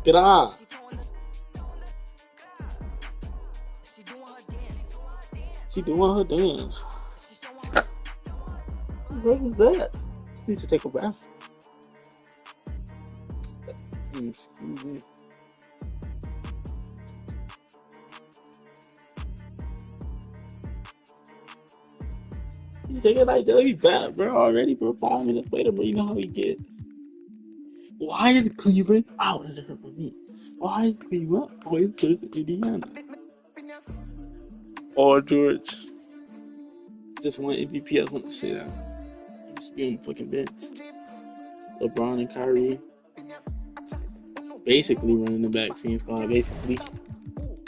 Get on. She doing her dance. What was that? Need to take a bath. Excuse me. You take it like that. Let me back, bro. Already, bro. 5 minutes later, bro. You know how he get. Why is Cleveland out of there for me? Why is Cleveland always versus Indiana? Oh, George. Just won MVP. I just want to say that. He's be on the fucking bench. LeBron and Kyrie basically running the vaccine squad. Basically,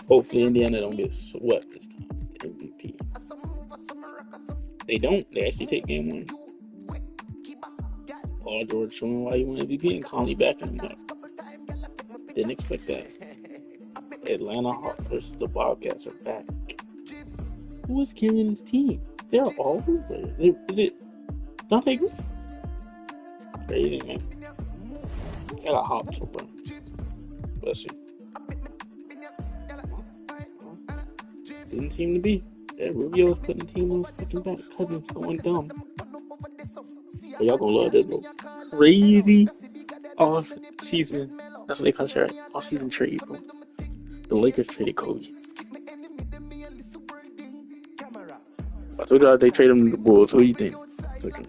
hopefully Indiana don't get swept this time. The MVP. They don't. They actually take game one. Paul George showing why he won MVP and Conley backing him up. Didn't expect that. Atlanta Hawks versus the Bobcats are back. Who is carrying his team? They're all over. Is it Dante Green? Crazy, man. Got a hop so bro. Bless you. Didn't seem to be. That Rubio was putting the team on his fucking back. Cousins going dumb. But y'all gonna love this, bro. Crazy off season. That's what they call it, right? Off season trade, bro. The Lakers traded Kobe. I told y'all they traded him to the Bulls. What do you think? Okay.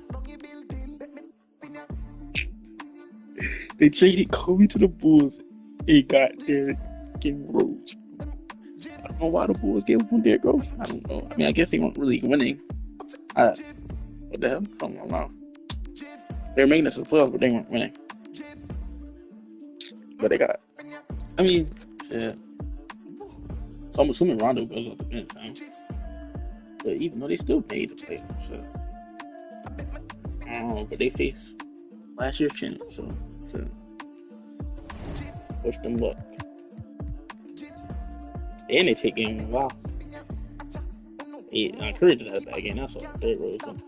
They traded Kobe to the Bulls. He got Derrick Rose. I don't know why the Bulls gave him Derrick Rose. I don't know. I mean, I guess they weren't really winning. What the hell? I don't know. They were making it to the playoffs, but they weren't winning. But they got. I mean, yeah. So I'm assuming Rondo goes off the bench now. But even though they still made the playoffs, so I don't know. But they face last year's champ, so wish them luck. And they take game one. Wow. Yeah, Curry just had that game. That's all. Derrick Rose.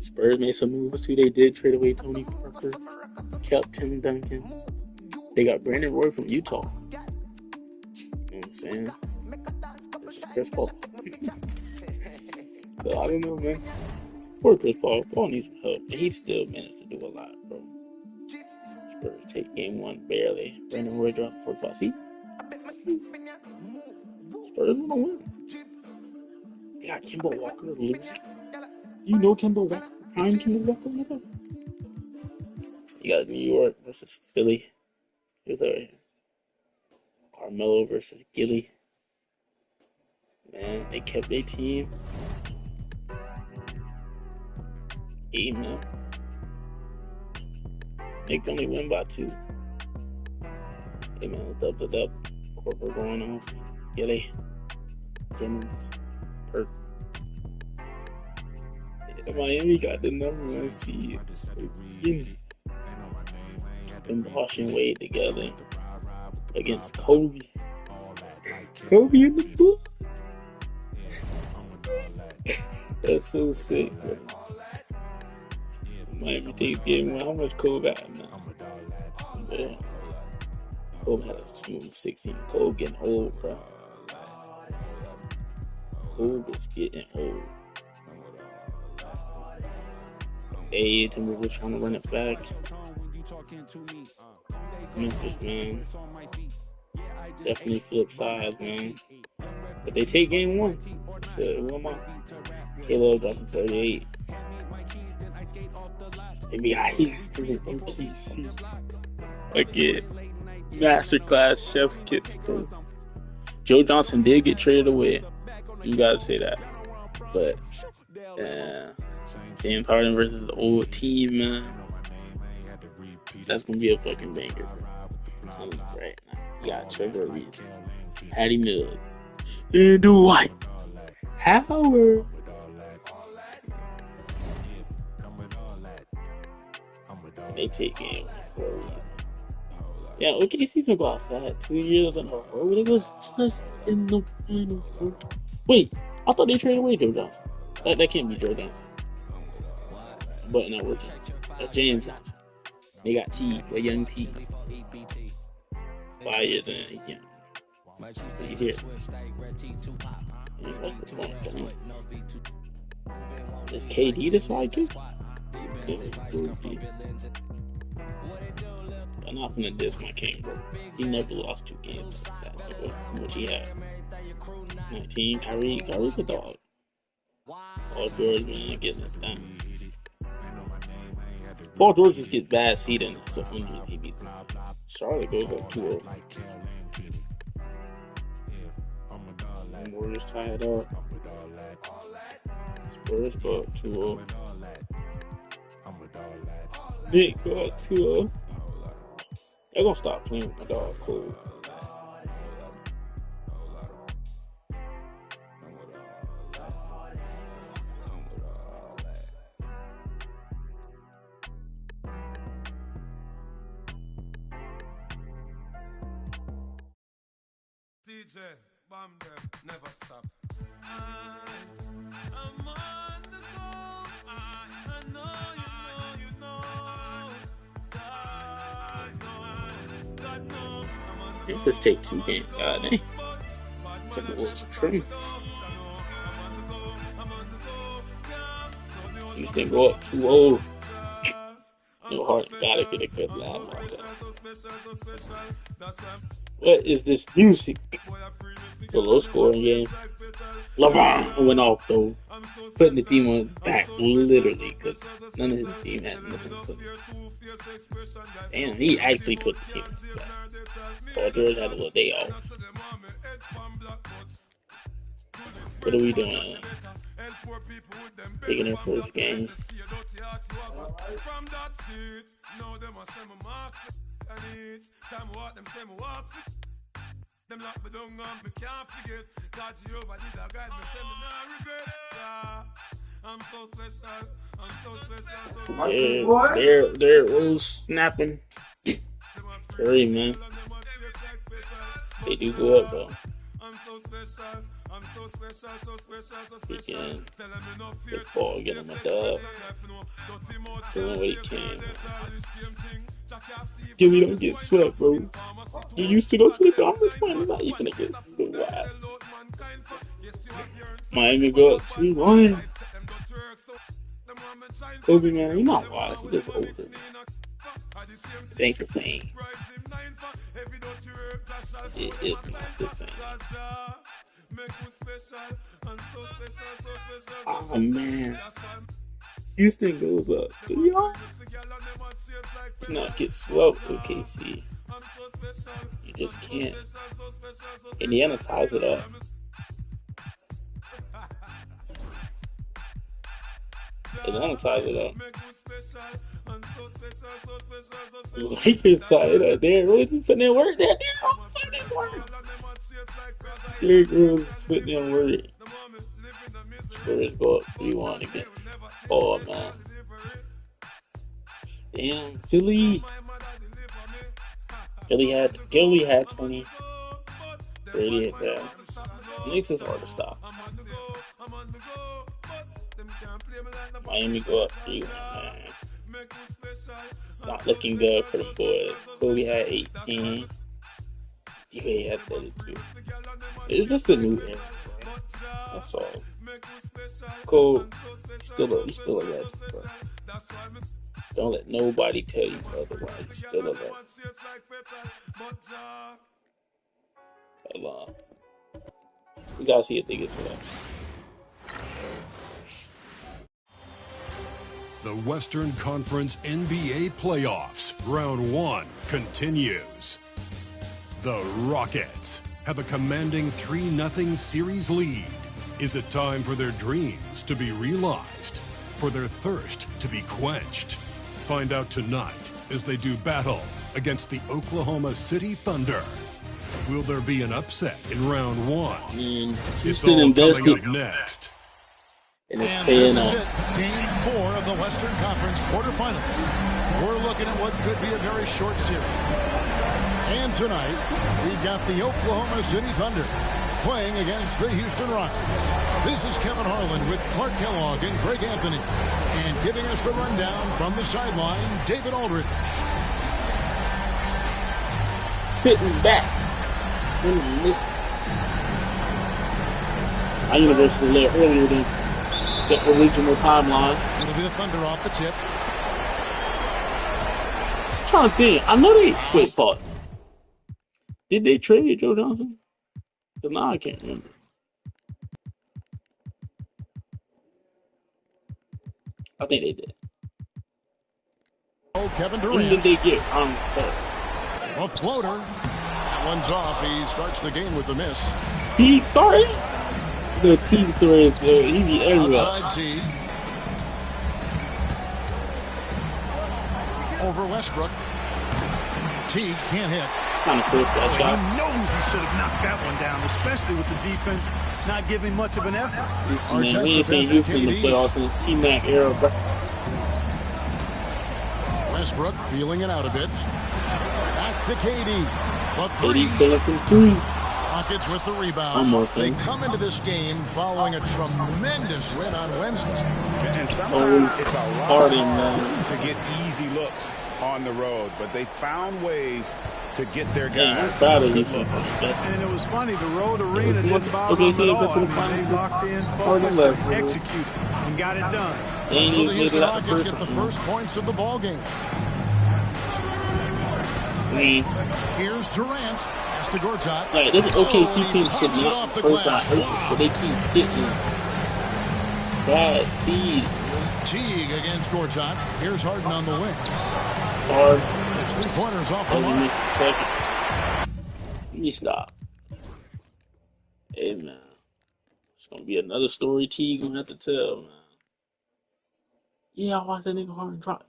Spurs made some moves too. They did trade away Tony Parker, kept Tim Duncan. They got Brandon Roy from Utah. You know what I'm saying? This is Chris Paul. So I don't know, man. Poor Chris Paul. Paul needs some help. But he still managed to do a lot, bro. Spurs take game one barely. Brandon Roy dropped 45. See? Spurs want to win. They got Kemba Walker losing. You know Kemba Walker? Prime Kemba Walker, nigga? You got New York versus Philly. Here's a Carmelo versus Gilly. Man, they kept their team. Man. They can only win by 2. Hey man, dub. Corporate going off. Gilly. Jennings. Perk. Miami got the number 1 seed. And Bosh and Wade together against Kobe. Kobe in the book. That's so sick, bro. Miami takes game one. How much Kobe got now? Yeah. Kobe had a smooth 16. Kobe getting old, bro. Kobe is getting old. Hey, Timberwolves trying to run it back. Memphis, man. Definitely flip sides, man. But they take game one. So, who am I? Halo got to 38. NBA East doing OKC. Again. Masterclass chef kits, bro. Joe Johnson did get traded away. You gotta say that. But, James Harden versus the old team, man. That's gonna be a fucking banger, bro. Right now. You got Trevor Reese, Patty Mills, and Dwight Howard. They take game for a reason. Yeah, OKC's gonna go outside 2 years in a row. They go just in the finals, bro. Wait, I thought they traded away Joe Johnson. That can't be Joe Johnson. But not working. James Johnson. They got T, a young T. 5 years in, he he's here. Man, what's the point, Johnny? Is KD the sidekick? I'm not finna diss my king, bro. He never lost 2 games like that. How much he had? 19. Kyrie's a dog. Paul George, man, getting it done. Paul George just gets bad seeding, so he beat them. Charlotte goes up 2-0. Warriors tie it up. Spurs go up 2-0. Nick go up 2-0. They're gonna stop playing with my dog Cole. DJ, bomb them, never stop. I'm on the go. I know, you know. God knows. This just take 2 games. God dang. Check the Wolves trim. Houston go up 2-0. No heart, gotta get a good laugh out there. What is this music? The low scoring game. LeBron went off though, putting the team on back literally because none of his team had nothing to. Damn, he actually put the team on back. Paul George had a little day off. What are we doing? Taking their first game. Them lock me down and me can't forget God Jehovah did a guide me, say me not regret it. I'm so special, I'm so special, so They're Rose snapping. Curry, man. They do go up though. I'm so special, I'm so special, so special, so special. Again, this ball get him a dub. Doing what he can. Gilly don't get swept, bro. You used to go to the conference final, not even to get swept. Miami go up 2-1. Kobe, man, he's not wise. He's just older. Thanks for saying. It's not the same. Oh, man. Houston goes up 3-0. Not get swept with KC. You just can't. Indiana ties it up. Atlanta ties it up. Lakers tie it up. They're really putting in work. They're putting in work. Derrick Rose putting in work. Spurs go up 3-1 against. Oh, man. Damn, Philly had 20. Brady had that. Knicks is hard to stop. Miami go up 3-1, man. It's not looking good for the boys. Kobe had 18. UA had 32. It's just a new era. That's all. Cole, he's still a legend, bro. Don't let nobody tell you otherwise. He's still a legend. Hold on. We gotta see if they get set up. The Western Conference NBA Playoffs, Round 1 continues. The Rockets have a commanding 3-0 series lead. Is it time for their dreams to be realized? For their thirst to be quenched? Find out tonight as they do battle against the Oklahoma City Thunder. Will there be an upset in Round 1? It's all coming up next. And it's paying off. Game 4 of the Western Conference quarterfinals. We're looking at what could be a very short series. And tonight, we've got the Oklahoma City Thunder playing against the Houston Rockets. This is Kevin Harlan with Clark Kellogg and Greg Anthony. And giving us the rundown from the sideline, David Aldridge. sitting back and listen. My universe is a little earlier than the original timeline. It'll be the Thunder off the tip. I'm trying to think. I know they. Wait, pause. Did they trade Joe Johnson? Because now I can't remember. I think they did. Oh, Kevin When Durant. did they get on? A floater. That one's off. He starts the game with a miss. Teague started? The Teague story. He be everywhere. Outside Teague. Over Westbrook. Teague can't hit. Kind of forced that He shot. knows he should have knocked that one down, especially with the defense not giving much of an effort. Listen, man, we ain't seen Houston in the playoffs since T-Mac era, bro. Westbrook feeling it out a bit. Back to KD. The KD three. killing some three. Rockets with the rebound. Almost, They eh? come into this game following a tremendous win on Wednesday. And Oh, sometimes it's a lot Harden, hard man. to get easy looks on the road, but they found ways to get their Hey, guys I'm proud of good Houston. looks. And it was funny, the road arena Okay, didn't bother okay, them so at they all. got to the I mean, finals. they locked in, Harden focused, left, man. executed, and got it done. They ain't So the even Houston got the Rockets first get the one. first points of the ball game. Three. Here's Durant. Has to Gortat. Like, this OKC he team should punches it off not the first round glass. exit, but they keep hitting bad seed. Teague against Gortat. Here's Harden on the wing. Hard. It's 3 pointers off the Only mark. missed a second. Let me stop. Hey, man. It's going to be another story T gonna have to tell, man. Yeah, I watched that nigga Harden drop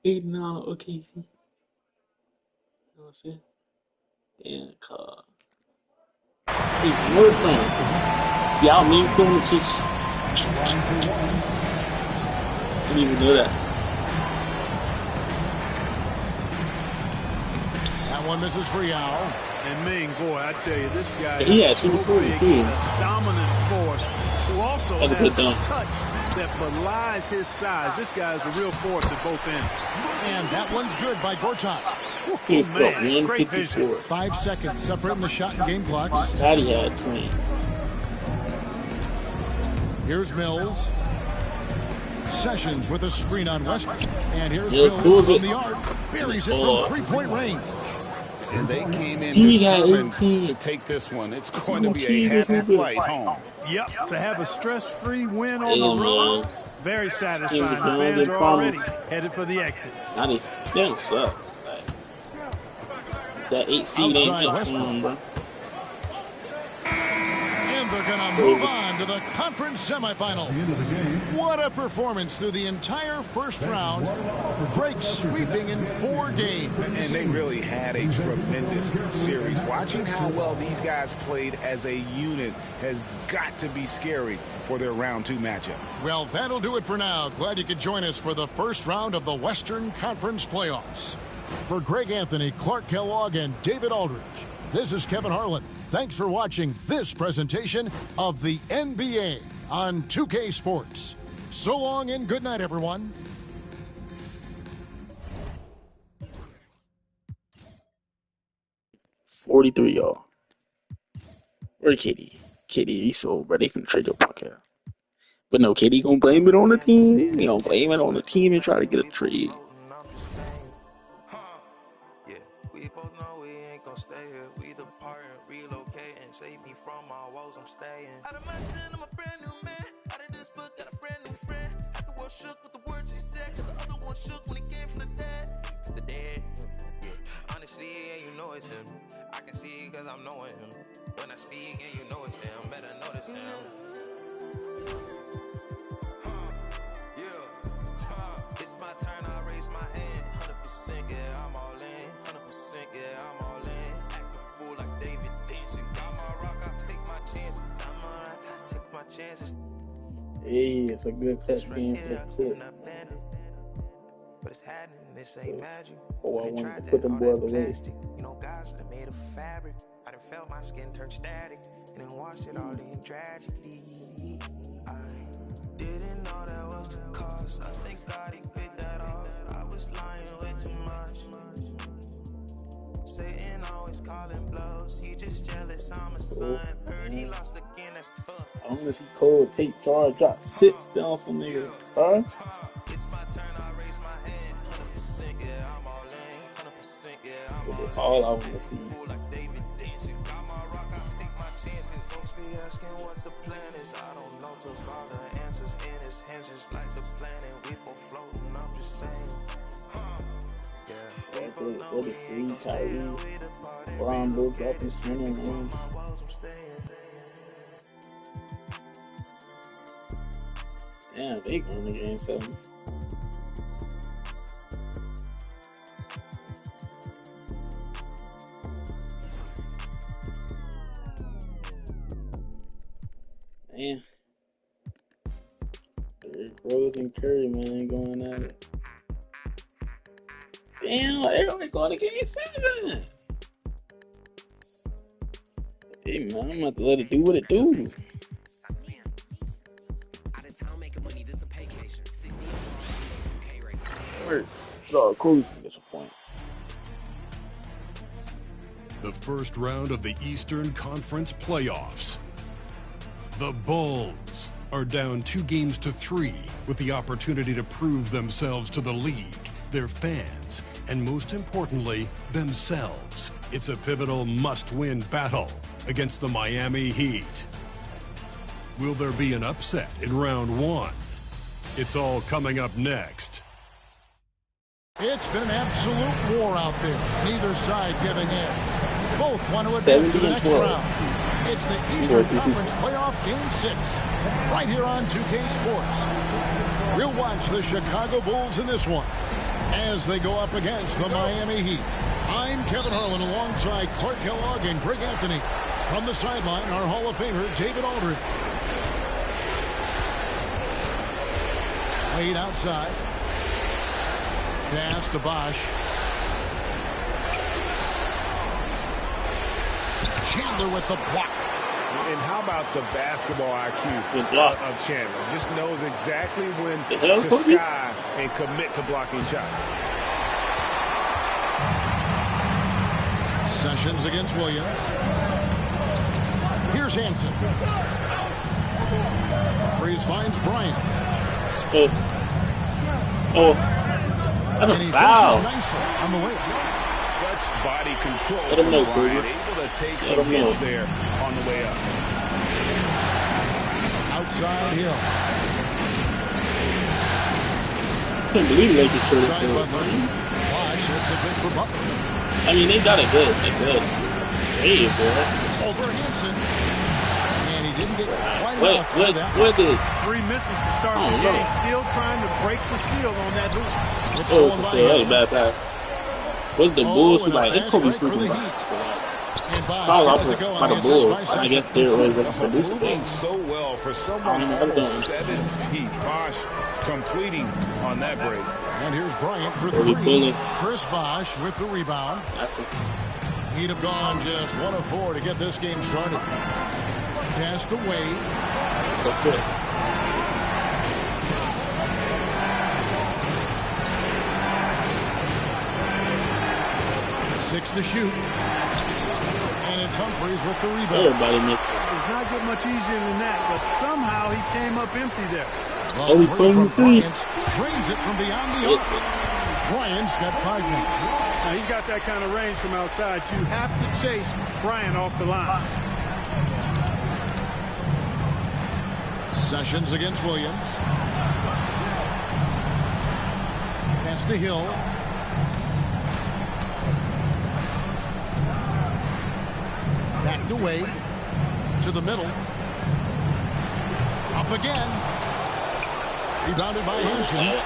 89 on OKC. You know what I'm saying? Damn, cuz. Hey, word friend. Y'all mean still in the switch. Didn't even know that. That one misses for Yao. And Ming, boy, I tell you, this guy He had is so 24 big. too. He's a dominant force who also That's a good has dunk. a touch that belies his size. This guy is a real force at both ends. And that one's good by Gortat. He's Oh, got man, great vision. 154. 5 seconds separating the shot and game clocks. Patty had 20. Here's Mills. Sessions with a screen on Westbrook. And here's Yes, Mills move from it. the arc. Buries it Oh. from 3-point range. And they came in He got determined 18. to take this one. It's going to be He a was happy moving. flight home. Yep, to have a stress-free win on Hey, the road, man. very Teams satisfying. The are fans doing are their already problems. headed for the exits. Now they don't suck. Like, it's that 8 seed ain't Outside sucking Westbrook. on, bro. And they're going to move on to the conference semifinal. What a performance through the entire first round. Break sweeping in 4 games. And they really had a tremendous series. Watching how well these guys played as a unit has got to be scary for their round 2 matchup. Well, that'll do it for now. Glad you could join us for the first round of the Western Conference playoffs. For Greg Anthony, Clark Kellogg, and David Aldridge, this is Kevin Harlan. Thanks for watching this presentation of the NBA on 2K Sports. So long and good night, everyone. $43, y'all. Where KD? KD, he's so bro. They can trade your podcast. But no, KD gonna blame it on the team. He gonna blame it on the team and try to get a trade. Yeah, we both know we ain't gon' stay here. We depart and relocate and save me from all woes I'm staying. Out of my sin, I'm a brand new man. Out of this book, got a brand new friend. Half the world shook with the words he said, cause the other one shook when he came from the dead. The dead, yeah. Honestly, yeah, you know it's him. I can see it cause I'm knowing him. When I speak and you know it's him, better notice him. It's my turn, I raise my hand. 100%, yeah, I'm all in. 100%, yeah, I'm all in. Act a fool like David dancing. Got my rock, I take my chances. Got my rock, I take my chances. Hey, it's a good test game for the clip. But it's happening, this ain't magic. Oh, I They wanted tried to that, put them all boys that away. plastic. You know, guys that are made of fabric. I done felt my skin turn static. And then watched it all in tragically. I didn't know that was the cost. I think God, he paid that off. I was lying way too much. Satan always calls. Oh, man. I want to see Cole take charge, drop 6 down some niggas. Alright? All I want to see. Folks be asking what the plan is. I don't know till Father answers in his hands, just like the planet. We both floating, I'm just saying. Yeah, we both know we ain't gon' stay here. We departed, relocated, taking from my walls, I'm staying. Damn, they going to game 7. Man. Rose and Curry, man, ain't going at it. Damn, everybody going to game 7. Hey, man, I'm about to let it do what it do. So, Kobe's gonna get some points. The first round of the Eastern Conference playoffs. The Bulls are down 2-3 with the opportunity to prove themselves to the league, their fans, and most importantly, themselves. It's a pivotal must-win battle against the Miami Heat. Will there be an upset in round 1? It's all coming up next. It's been an absolute war out there. Neither side giving in. Both want to advance to the next round. It's the Eastern Conference Playoff Game 6, right here on 2K Sports. We'll watch the Chicago Bulls in this one as they go up against the Miami Heat. I'm Kevin Harlan alongside Clark Kellogg and Greg Anthony. From the sideline, our Hall of Famer, David Aldridge. Wade outside. Pass to Bosch. Chandler with the block. And how about the basketball IQ of Chandler? Just knows exactly when to sky and commit to blocking shots. Sessions against Williams. Here's Hansen. Freeze finds Bryant. That's a foul. Nicely on the way. Such body control from Bryant, able to take some hits there on the way up. Outside Hill. I can't believe they just traded for it. Bosch, that's a bit for Butler. I mean, they got it good. They good. Hey, boy. Over Hansen. And he didn't get quite enough What did? 3 misses to start the game. Still trying to break the seal on that hoop. It's Oh, it's a steal. That was a bad pass. What's the Bulls? Like, it could be freaking back. Kyle Lopez by the Bulls. I guess they're always producing things. So well for someone almost 7 feet. Bosch completing on that break. And here's Bryant for 3. Chris Bosch with the rebound. He'd have gone just 1 of 4 to get this game started. Passed away. That's it. 6 to shoot. And it's Humphries with the rebound. Everybody missed. It's not getting much easier than that, but somehow he came up empty there. Oh, he's playing the 3. Drains it from beyond the arc. Bryant's got 5 now. Now he's got that kind of range from outside. You have to chase Bryant off the line. Sessions against Williams. Pass to Hill. Back to Wade. To the middle. Up again. Rebounded by Hansen.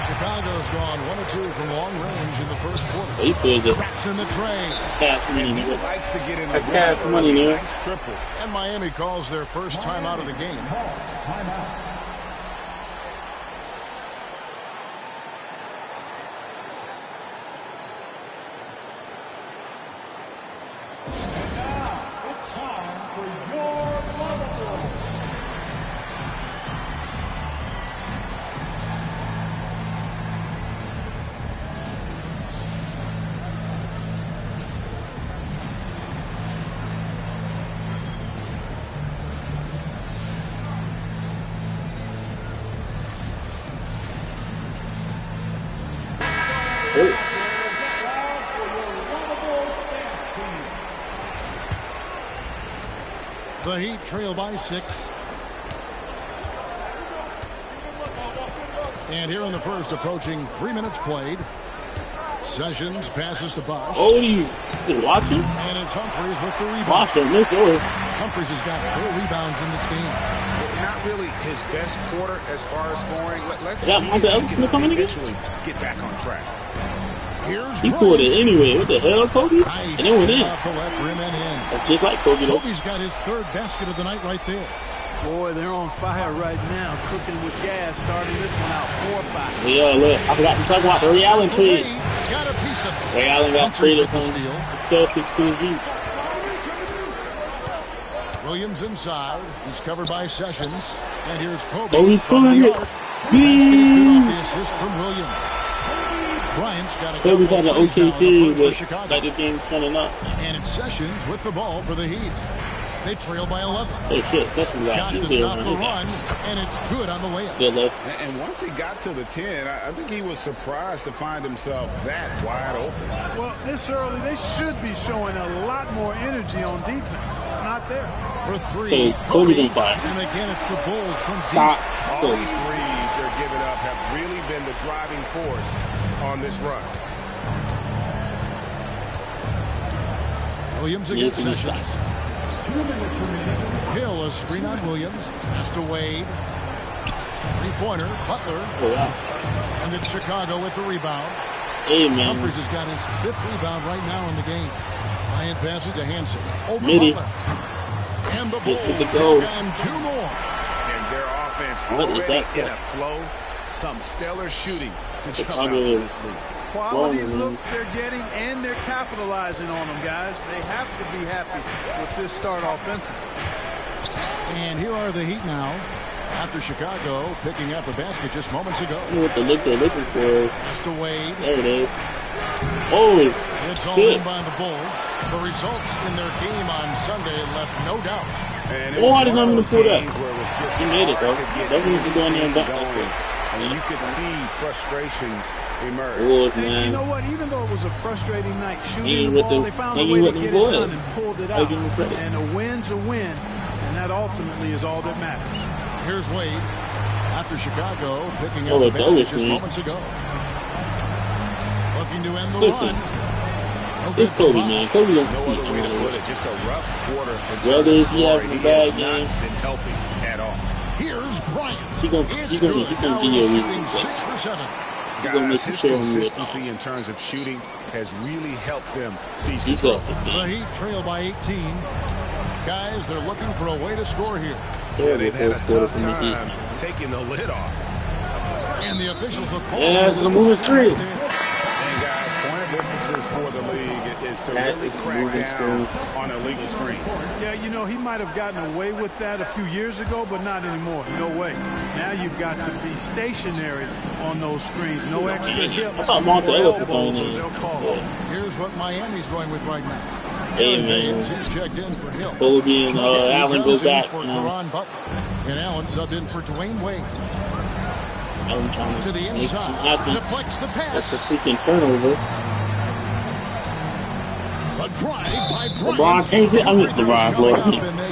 Chicago's gone 1 of 2 from long range in the first quarter. He pulled it. Cracks in the tray. Cash money. He likes to get in the cash money there. Nice triple. And Miami calls their first time out of the game. hurt. The Heat trail by 6. And here in the first, approaching 3 minutes played. Sessions passes to Bosch. Oh, you watching? And it's Humphries with the rebound. Bosch don't miss yours. Humphries has got 4 rebounds in this game. Not really his best quarter as far as scoring. Let's Got see Monte if he Ellison can coming again? eventually get back on track. Here's He scored it anyway. What the hell, Kobe? Nice And it went in. off the left rim and in. That's just like Kobe, though. Kobe's got his 3rd basket of the night right there. Boy, they're on fire right now, cooking with gas, starting this one out 4-5. Yeah, look, I forgot to talk about the Ray Allen trade. Got a piece of it. Ray Allen got Humphries traded with from the steal. the Celtics to the Heat. Williams inside. He's covered by Sessions. And here's Kobe Kobe's from pulling the it. arc. The basket is good off the assist from Williams. Bryant's got a Kobe's had an couple of okay threes now in series, the but first for Chicago. like the game turning up. And it's Sessions with the ball for the Heat. They trail by 11. Oh shit, Sessions got Shot two to there. stop the run, and it's good on the layup. Good luck. And once he got to the 10, I think he was surprised to find himself that wide open. Well, this early, they should be showing a lot more energy on defense. It's not there. For 3. So Kobe's on fire. And again, it's the Bulls from Stop. deep. All these threes they're giving up have really been the driving force on this run. Williams Yes, against and Sessions. shots. Hill, a screen on Williams. Pass to Wade. 3-pointer, Butler. Oh wow. And it's Chicago with the rebound. Hey man. Humphries has got his 5th rebound right now in the game. Bryant passes to Hansen. Over Midi. Butler. And the Get Bulls to the take goal. on 2 more. And their offense What is already that in for? a flow. Some stellar shooting to jump out Chicago to is- this league. Quality Long, looks they're getting, and they're capitalizing on them, guys. They have to be happy with this start offensively. And here are the Heat now. After Chicago picking up a basket just moments ago. I know what the look they're looking for. Pass to Wade. There it is. Oh, It's all good. in by the Bulls. The results in their game on Sunday left no doubt. And it Oh, was I did not one mean of to pull those that. games where it was just He made it, hard though. to get Definitely need to go in there and anything dunk that going. quick. And you could see frustrations emerge. Bulls, And you man. know what? Even though it was a frustrating night Ain't shooting the with ball, the- they found a ain't way to with them get it boys. done and pulled it I out. give them credit. And a win's a win, and that ultimately is all that matters. Here's Wade. After Chicago picking Oh, up a a basket Douglas just man. moments ago. Looking to end the Listen, run. No it's good for Kobe, Bosch. man. Kobe don't No beat other way to him. put it. Just a rough quarter. in terms Whether of if he scoring. having a He bad has game. not been helping at all. Here's Bryant. He gonna It's give good. you Now a he's reason. shooting 6 for 7. He gonna Guys, make you his show him your consistency in terms of shooting has really helped them seize He's control. up this The game. Heat trail by 18. Guys, they're looking for a way to score here. Yeah, they've had a First quarter tough from the Heat. time taking the lid off. And the officials will call Yeah, this is a moving screen. And guys, point of emphasis for the league is to That really is a crack moving down screen. on illegal screens. Yeah, you know, he might have gotten away with that a few years ago, but not anymore. No way. Now you've got to be stationary on those screens. No extra I hips thought or Monte Ellis was elbows, going or in. they'll call it. Here's what Miami's going with right now. Hey, Aaron man. Baines, he's checked in for Hill. Kobe and Allen go Comes in back. for You know, Caron Butler. And Allen subbed in for Dwayne Wade. Allen trying To the make some inside. happen. Deflects the That's a pass. freaking turnover. A drive by LeBron Bryant. takes it. I mean, LeBron's Lord.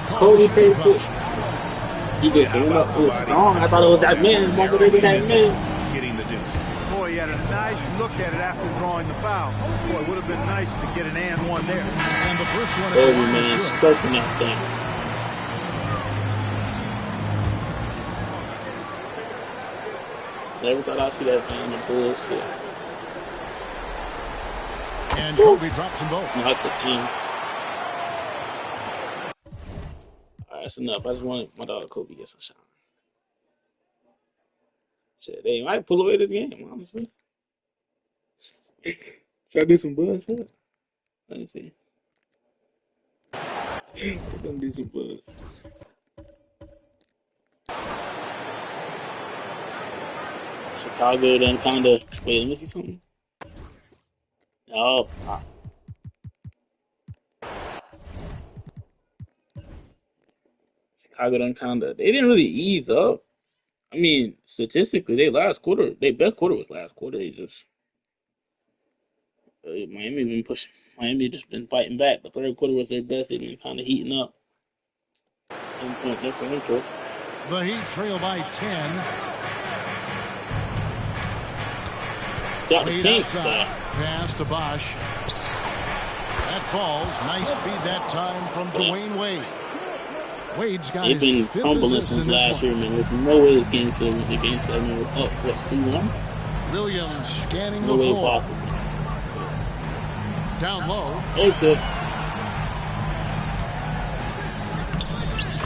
Kobe takes it. He gets it up so strong. I thought it was that man. Remember they did that man. Getting the deuce. Boy, he had a nice look at it after drawing the foul. Boy, it would have been nice to get an and one there. And the first one Kobe, at the line man, is good. stroking that thing. Never thought I'd see that man in the bullshit. And Kobe drops them both. Not the team. Alright, that's enough. I just wanted my dog Kobe to get some shine. Shit, they might pull away this game, honestly. Should I do some buzz? Huh? Let me see. We're gonna do some buzz. Chicago done kinda wait, let me see something. Oh, Chicago done kinda they didn't really ease up. I mean, statistically, their best quarter was last quarter. They just Miami been pushing. Miami just been fighting back. The third quarter was their best. They've been kind of heating up. 10-point differential. The Heat trail by 10. Got the Wade pink. outside. Pass to Bosch. That falls. Nice speed that time from Dwayne Wade. Wade's got They've been his fifth crumbling assist in since this last one. year, man. There's no way this game could win. The game 7 was up. What, 3-1? Williams scanning No the way floor. possible. Down low. Okay.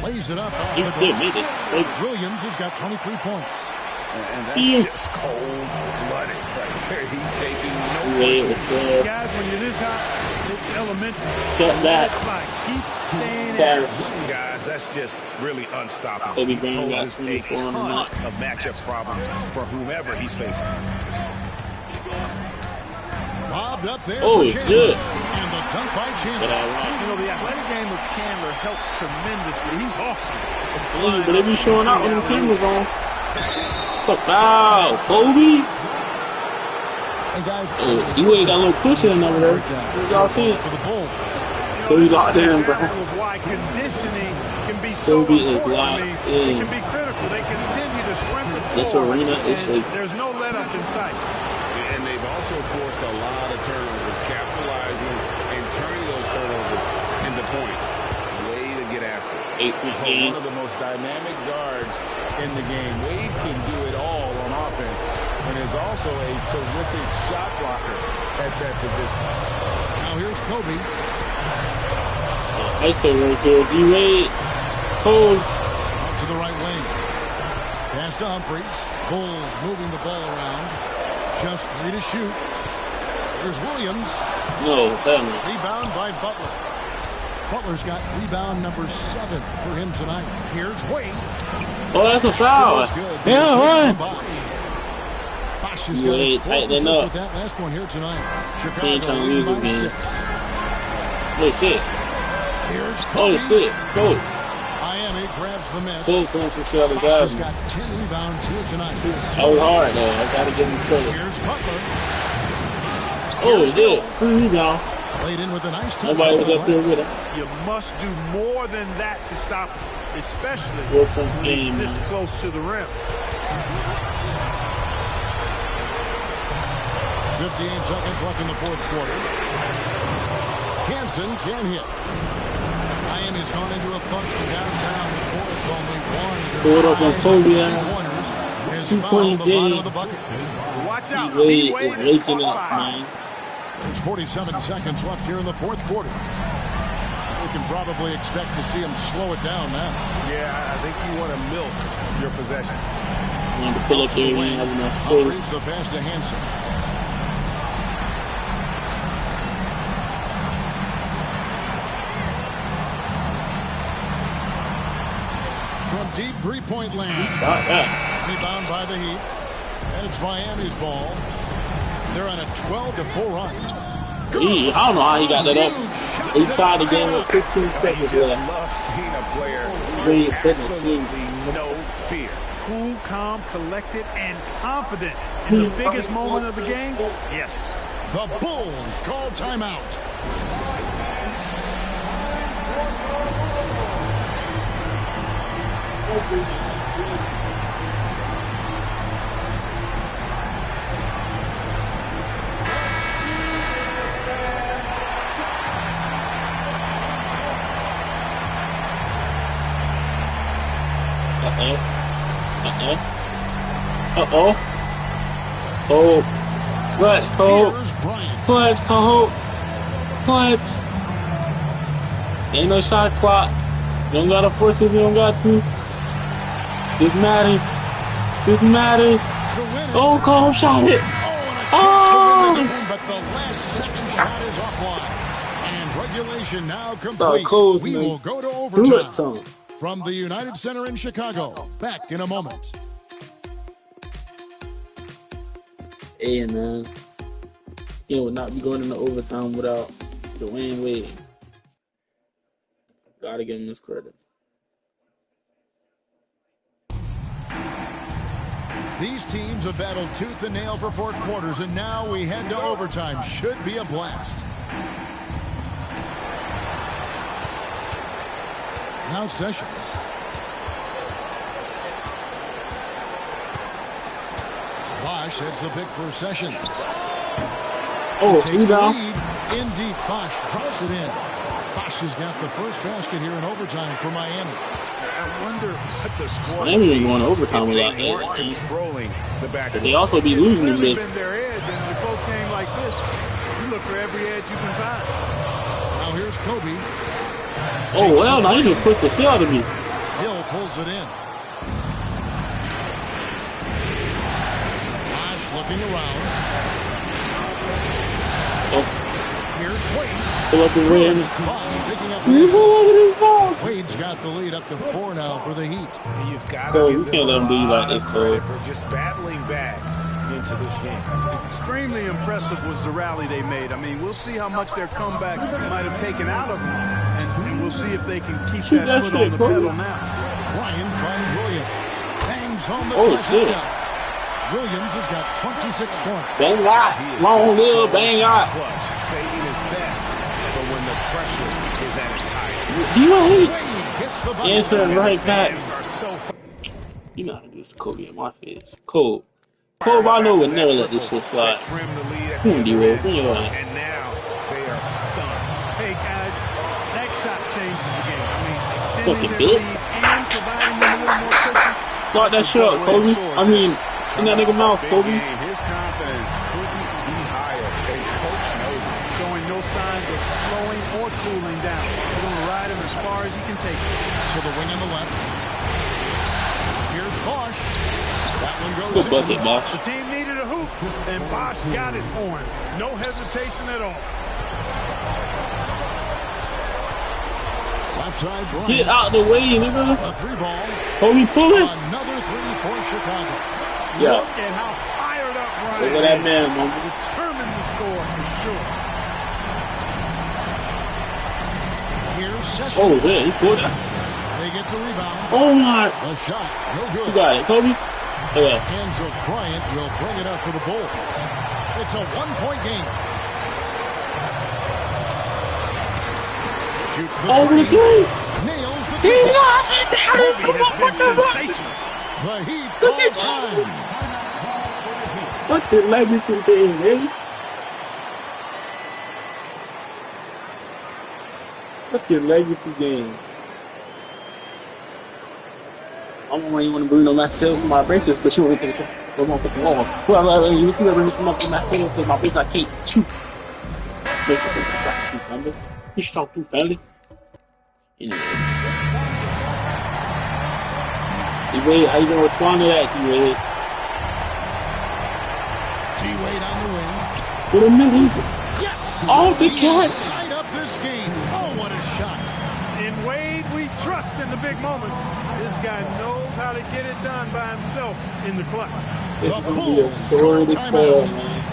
Lays it up. He still made it. Williams has got 23 points. And that's just cold-blooded right there. He's taking no prisoners. Guys, when you're this hot, it's elementary. Step back. It's like keep staying at it. Guys, that's just really unstoppable. Kobe He Bryant got poses a 24 on the ton night. of matchup problems for whomever he's facing. Lobbed up there Oh, for it's Chandler. good. And the dunk by But Chandler. You know, the athletic game of Chandler helps tremendously. He's awesome. But they be showing out when the camera's on. It's a foul. Kobe. And guys, You ain't got a little cushion over there. Y'all see it? For the Bulls. Kobe locked in, bro. Example of why conditioning can be so Kobe is important. locked It in. can be critical. They continue to sprint the floor. This arena is and shaking. there's no let up in sight. And they've also forced a lot of turnovers, capitalizing and turning those turnovers into points. Way to get after it. 8-point One game. of the most dynamic guards in the game. Wade can do it all on offense and is also a terrific shot blocker at that position. Now here's Kobe. ISO right here. D-Wade. Cole. Out to the right wing. Pass to Humphries. Bulls moving the ball around. Just 3 to shoot. Here's Williams. No, hell no. Rebound by Butler. Butler's got rebound number 7 for him tonight. Here's Wade. Oh, that's a foul. Still is good. Yeah, right. right. Bosch has got his Wade, fourth tighten assist up. with that last one here tonight. He Chicago ain't trying to leading lose by this game. 6. Oh, shit. Here's Oh, Kobe. shit. Cole. Miami grabs the miss. Cole playing some shit out of Bosch has guys. got 10 rebounds here tonight. That was hard, though. I gotta give him credit. Here's Butler. Oh, it's good. Free rebound. Played in with a nice touch. Nobody was up there with him. You must do more than that to stop him, especially 4-point when game, he's this man. close to the rim. 58 seconds left in the fourth quarter. Hansen can't hit. Miami's gone into a funk from downtown. Forrest only one. Pull it up on Kobe, man. Corners. His 2 foul on point the bottom game. of the bucket. Watch out. D-Wade D-Wade is is waking caught up, foul. man. There's 47 seconds left here in the fourth quarter. We can probably expect to see him slow it down now. Yeah, I think you want to milk your possessions. Wanted to pull up there, we didn't have enough Humphries space. the pass to Hansen. From deep three-point land. Stop that. Rebound by the Heat. And it's Miami's ball. They're on a 12-4 run. I don't know how he got that up. He tried the game with 16 seconds Just left. love seeing a player Wade with couldn't absolutely no fear. Cool, calm, collected, and confident in the biggest moment of the game. Yes. The Bulls call timeout. Uh-oh. Uh-oh. Uh-oh. Oh. Clutch, Cole. Here's Bryant. Clutch, Cole. Clutch. Ain't no shot clock. You don't gotta force it if you don't got to. This matters. This matters. To win it. Oh, Cole shot it. Oh, and a chance to win the game, but the last second shot is offline. And regulation now complete. close, We man. will go to Bullet overtime. time. From the United Center in Chicago. Back in a moment. Hey, man. He would not be going into overtime without Dwayne Wade. Gotta give him his credit. These teams have battled tooth and nail for 4 quarters, and now we head to overtime. Should be a blast. Now Sessions. Bosch hits the pick for Sessions. Oh, Take the down. lead. In deep, Bosch drops it in. Bosch has got the first basket here in overtime for Miami. I wonder what the score Miami ain't going to overtime if without they weren't that. controlling the back. But they also be losing a Clearly bit. been their edge, and in a close game like this, you look for every edge you can find. Now here's Kobe. Oh, well, now you just pushed the shit out of me. Hill pulls it in. Bosch looking around. Oh, Here's Wade. pull up the rim. Bosch picking up the You assist. know what it is. Wade's got the lead up to 4 now for the Heat. You've got Bro, to you give can't let them them do you a like lot this, of bro. credit for just battling back into this game. Extremely impressive was the rally they made. I mean, we'll see how much their comeback might have taken out of them, and we'll see if they can keep Shoot that that foot shit, on the Kobe. pedal now. Ryan finds Williams. Bangs home the Oh, shit. trifecta. Williams has got 26 points. Bang out. He is Long just live, so bang out. clutch, saving his best for when the pressure is at its highest. Do you want Wade hits the bucket. answering right back? Fans are so You know how to do this, Kobe in my face. Cole, I know would never let this shit slide. that trimmed the lead at Come the on, other D-Will, end, bring your line. and now they are stunned. Hey, guys, that shot changes the game. I mean, Fucking extending their bitch. lead and providing them a little more cushion. Start that shit up, Kobe. I mean, in that nigga mouth, Big Kobe. game. His confidence couldn't be higher. And coach knows it. Showing no signs of slowing or cooling down. They're going to ride him as far as he can take it. To the wing on the left. Here's Bosch. That one goes Good in. bucket, Bosch. The team needed a hoop, and Bosch got it for him. No hesitation at all. Left side, Bryant. Get out the way, nigga. A 3-ball. Kobe, pull it. Another 3 for Chicago. Yeah. Look at how fired up Ryan Look at that is. man, man. Determined to score for sure. Here's Sessions. Oh, man, he pulled it. They get the rebound. Oh, my. The shot, no You good. got it, Kobe. Yeah. Hands of Bryant will bring it up for the Bulls. It's a 1-point game. Shoots the Over the three. three. Nails the He three. got it. Kobe has been sensational. The Heat Look call at time. What the legacy thing, man? What's your legacy game? I don't want to bring no Marcel for my braces, but you want to take the motherfucking wall. Well, you can bring some motherfucking Marcel because my braces I can't shoot. You strong too, family. Anyway. D-Wade, how you gonna respond to that, D-Wade? T-Wade on the wing. With a minute. Yes! Oh, the He catch. has tied up this game. Oh, what a shot. In Wade, we trust in the big moments. This guy knows how to get it done by himself in the clutch. This The is gonna be a Bulls story to call tell, timeout. man.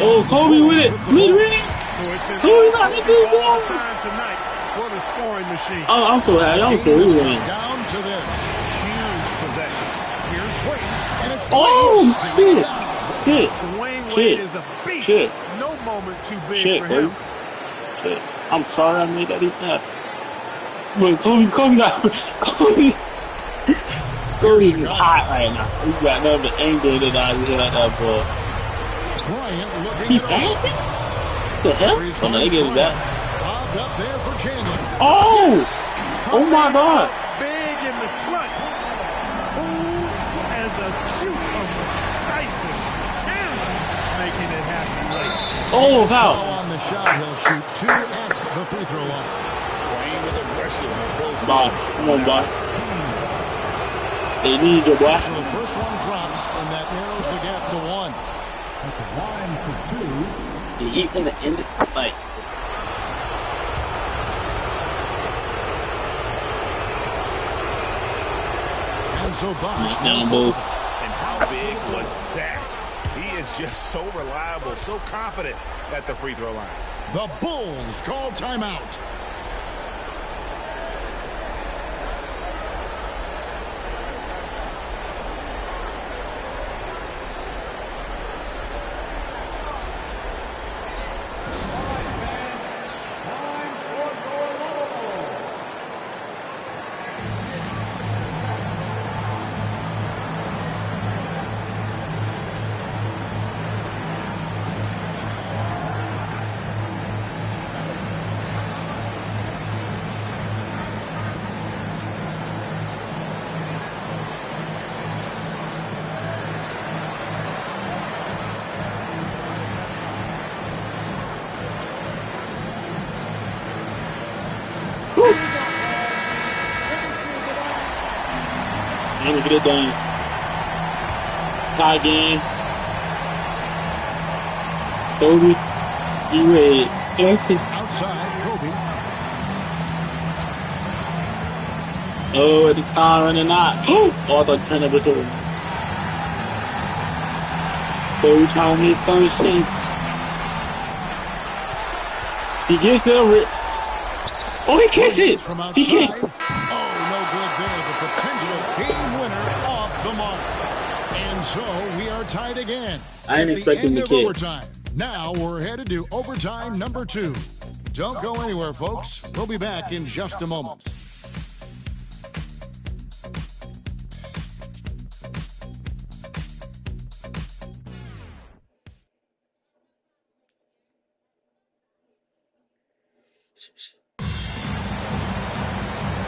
Oh, Kobe with it. Mid-range. Oh, it's been Kobe not the big all one. time tonight. What a scoring machine. Oh, I'm so happy. I'm so Game is win. down to this. Huge possession. Here's Wade. And it's Oh, Wade. shit. Dwayne Shit. Wade is a beast. Shit. No moment too big Shit, for Kobe. him. Shit. I'm sorry I made that even happen. But Kobe got Kobe's hot right now. He got nothing but anger in his eyes. He hit like that ball. Bryant looking He it over. dancing? The hell? Oh, no, they get it back. Bobbed up there for Chandler. Oh! Oh my God! Big in the clutch. Cool as a cucumber. Tyson Chandler making it happen late. Oh, Foul foul! on the shot. He'll shoot 2 at the free throw line. Playing with aggression. Close Bob, come on, Bob. They need your boy. So the first one drops, and that narrows the gap to 1. The Heat want to end it tonight. And so Bosch Down both. And how big was that? He is just so reliable, so confident at the free throw line. The Bulls call timeout. I'm gonna get it done. Tie game. Kobe. D-Wade. Outside, Kobe. Oh, at the time running out. Oh, I thought 10 of it over. Kobe trying to make fun shit. He gets over it. Oh, he catches it. From outside. He can't. Oh, no good there. The potential game winner off the mark. And so we are tied again. I ain't At expecting the the end of kid. overtime. Now we're headed to overtime number 2. Don't go anywhere, folks. We'll be back in just a moment.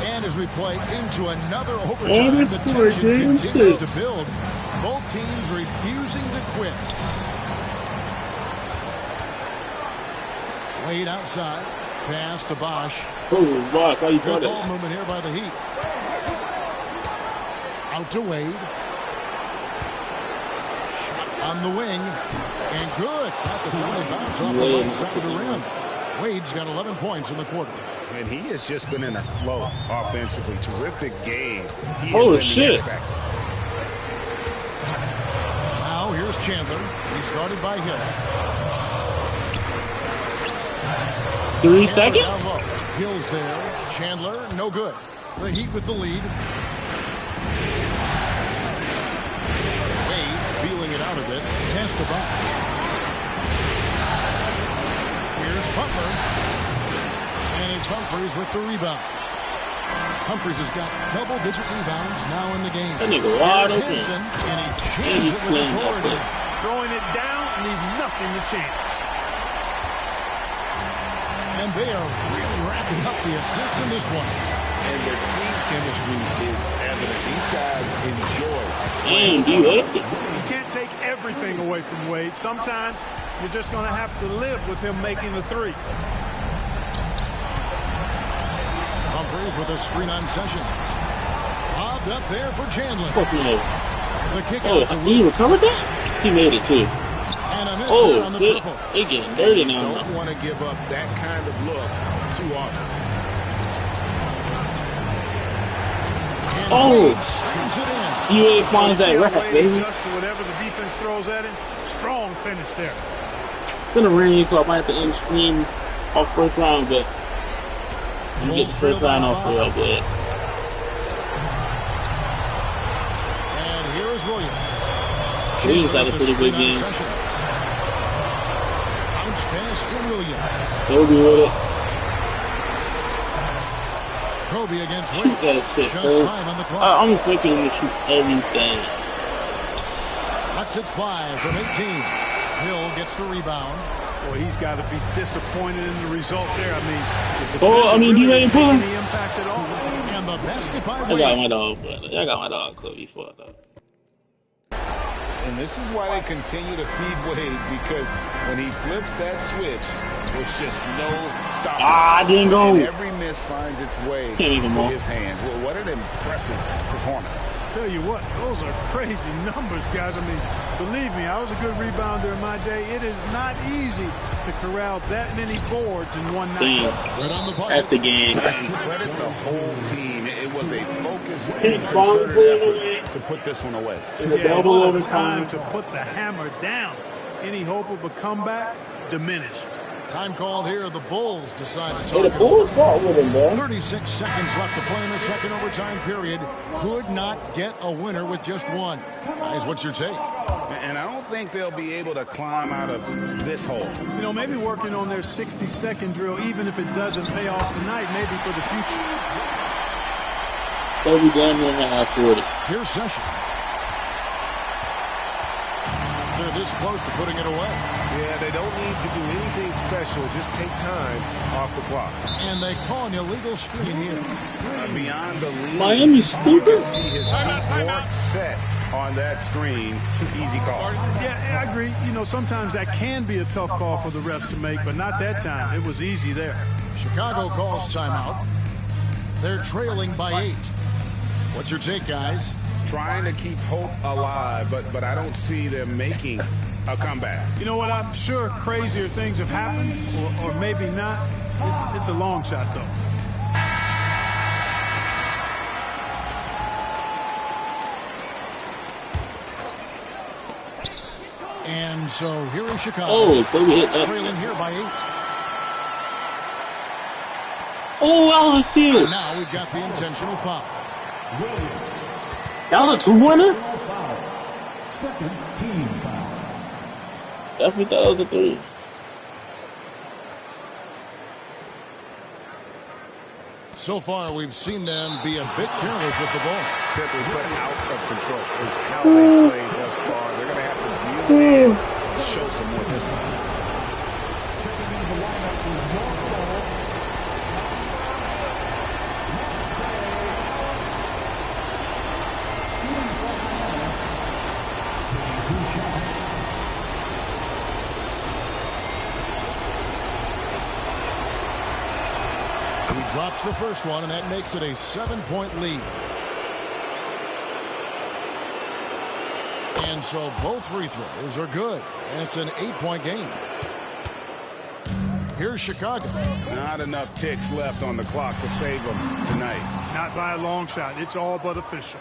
And as we play into another overtime, the tension continues to build. Both teams refusing to quit. Wade outside. Pass to Bosch. Oh, Bosch, why you Good got ball it? movement here by the Heat. Out to Wade. Shot on the wing. And good. Got the friendly bounce off the right side of the rim. Wade's got 11 points in the quarter. And he has just been in a flow offensively. Terrific game. He Oh, has been the shit. X factor. Now here's Chandler. He's guarded by Hill. 3 Chandler seconds? down low. Hill's there. Chandler, no good. The Heat with the lead. Wade feeling it out a bit. Pass to Bosch. Here's Butler. And it's Humphries with the rebound. Humphries has got double-digit rebounds now in the game. That nigga wide Here's open. Henson, and he And jams he it with slammed that authority. thing. Throwing it down, leave nothing to chance. And they are really wrapping up the assists in this one. And their team chemistry is evident. These guys enjoy. Damn, D-Wade. You can't take everything away from Wade. Sometimes you're just going to have to live with him making the three. Humphries with a screen on Sessions. Lobbed up there for Chandler. Fuck no. The kick Oh, out to he recovered that? He made it too. And a miss there Oh, on the shit. triple. They getting dirty You now. don't want to give up that kind of look too often. And Oh. Wade slams it in. UA finds that See how rack, Wade baby. adjusts to whatever the defense throws at him. Strong finish there. It's gonna rain, so I might have to end stream off first round, but you get the first round off for y'all, boys. And here is Williams. Williams had a With the pretty screen good on game. Sessions. Bounce pass for Williams. Kobe with it. Kobe against Wade. Shoot that shit, Just bro. 5 on the clock. I'm expecting him to shoot everything. That's it 5 from 18. Hill gets the rebound. Boy, he's got to be disappointed in the result there. I mean, you ain't pulling pulling. the impact at all. And the basket by I got Wade. my dog, but I got my dog Kobe for it, though. And this is why they continue to feed Wade, because when he flips that switch, there's just no stopping. I didn't go. And every miss finds its way Can't even to move. his hands. Well, what an impressive performance. Tell you what, those are crazy numbers, guys. I mean, believe me, I was a good rebounder in my day. It is not easy to corral that many boards in one night. Right on the bucket. That's the game. And credit the whole team. It was a focused and concerted effort to put this one away. Yeah, what a time to put the hammer down. Any hope of a comeback diminished. Time called here. The Bulls decide to Hey, the Bulls fought with him, bro. 36 seconds left to play in the second overtime period. Could not get a winner with just one. Guys, what's your take? And I don't think they'll be able to climb out of this hole. You know, maybe working on their 60-second drill, even if it doesn't pay off tonight, maybe for the future. They'll be damn near half 40. Here's Sessions. They're this close to putting it away. Yeah, they don't need to do anything special. Just take time off the clock. And they call an illegal screen here. Beyond the lead, Miami stupid. you can see his feet weren't set on that screen. Easy call. Yeah, I agree. You know, sometimes that can be a tough call for the refs to make, but not that time. It was easy there. Chicago calls timeout. They're trailing by 8. What's your take, guys? Trying to keep hope alive, but I don't see them making a comeback. You know what? I'm sure crazier things have happened, or maybe not. It's a long shot, though. And so here in Chicago, Oh, Kobe hit that. trailing here by 8. Oh, that was a steal. And now we've got the intentional foul. That was a two-pointer? Second team foul. Definitely thought it was a 3. So far, we've seen them be a bit careless with the ball. Simply put, out of control is how they played thus far. They're going to have to reel in and show some more discipline. He drops the first one, and that makes it a 7-point lead. And so both free throws are good, and it's an 8-point game. Here's Chicago. Not enough ticks left on the clock to save them tonight. Not by a long shot. It's all but official.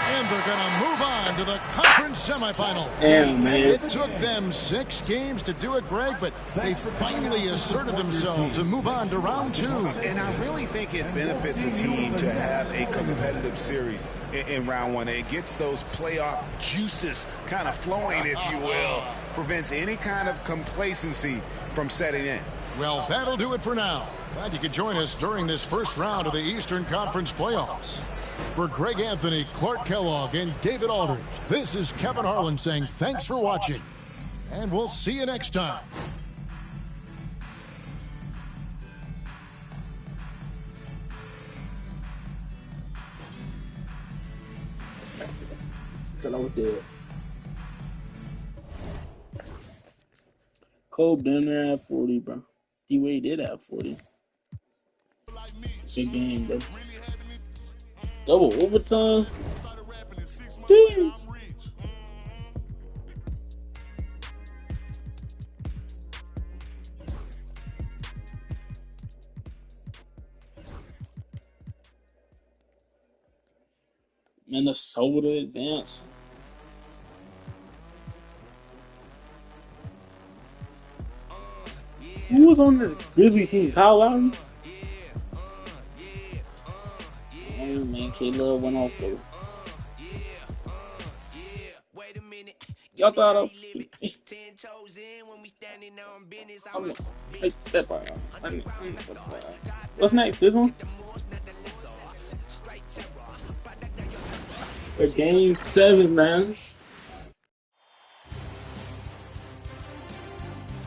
And they're going to move on to the conference semifinal. Damn, man. It took them 6 games to do it, Greg, but they finally asserted themselves and move on to round 2. And I really think it benefits a team to have a competitive series in round 1. It gets those playoff juices kind of flowing, if you will. Prevents any kind of complacency from setting in. Well, that'll do it for now. Glad you could join us during this first round of the Eastern Conference playoffs. For Greg Anthony, Clark Kellogg, and David Aldridge, this is Kevin Harlan saying thanks for watching, and we'll see you next time. Until I was dead. Kobe down there at 40, bro. D-Wade did have 40. Big game, bro. Double overtime. Damn. Minnesota advance. Who was on this Grizzly team? Kyle Lowry? Oh man, K-Love went off though. Y'all thought I was sleepy. What's next? This one? For game 7, man.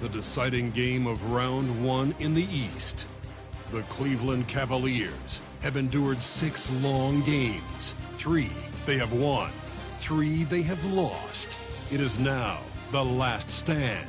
The deciding game of round 1 in the East. The Cleveland Cavaliers have endured 6 long games. 3 they have won. 3 they have lost. It is now the last stand.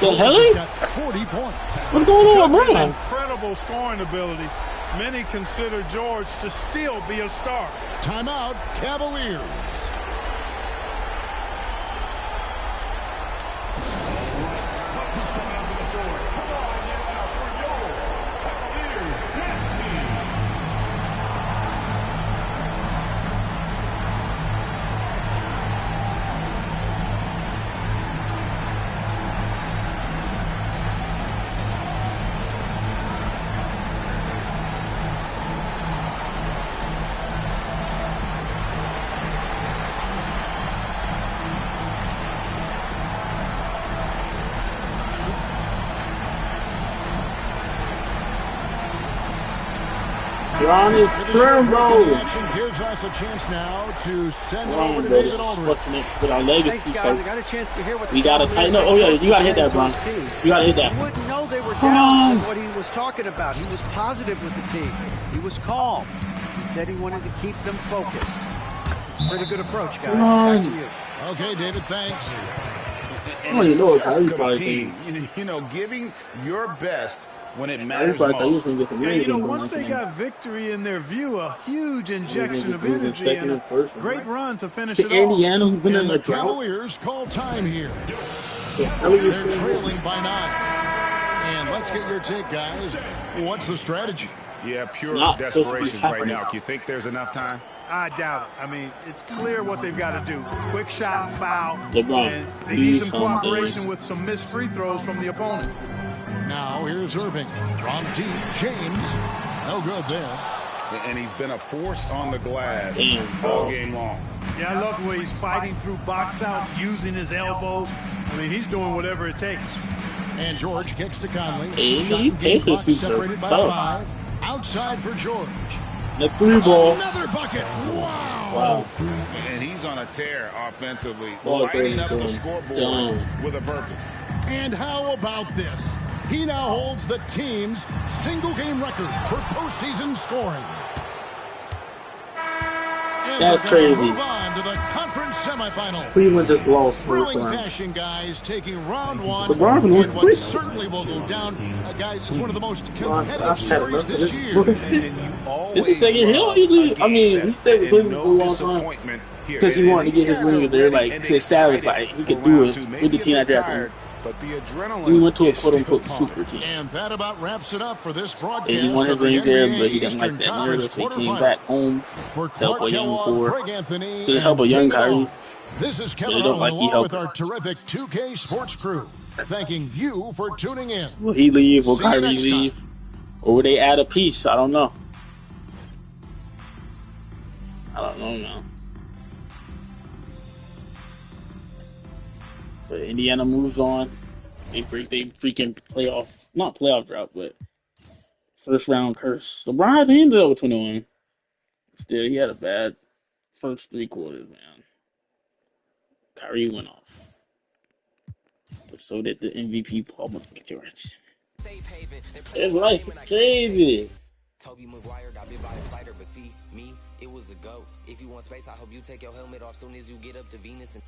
The hell? George got 40 points. What's going on, His bro? incredible scoring ability, many consider George to still be a star. Timeout, Cavaliers. Ron is turbo. Gives us a chance now to send it Ron, over to brother, David Aldridge. fortunate with our legacy. Thanks, guys. I got a chance to hear what We gotta tighten up. Oh yeah, you gotta hit that, Ron. You gotta hit that. You wouldn't know they were down from what he was talking about. He was positive with the team. He was calm. He said he wanted to keep them focused. It's a pretty good approach, guys. Back to you. Okay, David, thanks. I don't even know if Harry probably thinking. You know, giving your best when it matters Everybody thought he was most. gonna get some Yeah, amazing once they got victory in their view, a huge injection of energy and a great run to finish it off. Indiana, who's been in And the the drought. Cavaliers call time here. They're They're trailing by 9. And let's get your take, guys. What's the strategy? Yeah, pure Not desperation just right now. Do you think there's enough time? I doubt it. I mean, it's clear what they've got to do. Quick shot, foul, LeBron, and they need some do cooperation something. with some missed free throws from the opponent. Now here's Irving. From deep, James. No good there. And he's been a force on the glass Damn, all bro. game long. Yeah, I love the way he's fighting through box outs, using his elbows. I mean, he's doing whatever it takes. And George kicks to Conley. Hey, Shot he's and game patient, clock super separated by tough. 5. Outside for George. The 3 ball. Another bucket. Wow. Wow. And he's on a tear offensively, Ball lighting up the 32. scoreboard Damn. with a purpose. And how about this? He now holds the team's single-game record for postseason scoring. And That's we're gonna crazy. Move on to the conference semifinal. Cleveland just lost first Thrilling round. fashion, guys, taking round 1 LeBron in was what quick. certainly will go down. Guys, it's one of the most LeBron, competitive I've had series enough of this this year. bullshit. And you always This is second hill. love He a leave. I game mean, set he stayed with and Cleveland no for a long time. disappointment here. Because he And wanted to get these his guys ring are there, ready like, and to establish, excited like, he could for do round it two. with Maybe the a team bit that drafted him. tired, but the adrenaline We went to a is still quote-unquote pumping. super team. And that about wraps it up for this broadcast. And he won his of the rings there, NBA but he didn't like Eastern that Conference narrative, so he came quarterfinals. back home For to help Clark a young Kellogg, core, Greg Anthony, to help a and young David Kyrie. Long. This is They Kevin don't Owen like he along helped with our terrific 2K Sports crew. Thanking you for tuning in. Will he leave? Will See you Kyrie next time. leave? Or will they add a piece? I don't know. I don't know now. But Indiana moves on. They freaking not playoff drought, but first round curse. LeBron he ended up with 21. Still, he had a bad first 3 quarters, man. Kyrie went off. But so did the MVP Paul George. His life is crazy. Toby Maguire got bit by a spider, but see, me, it was a go. If you want space, I hope you take your helmet off soon as you get up to Venus. And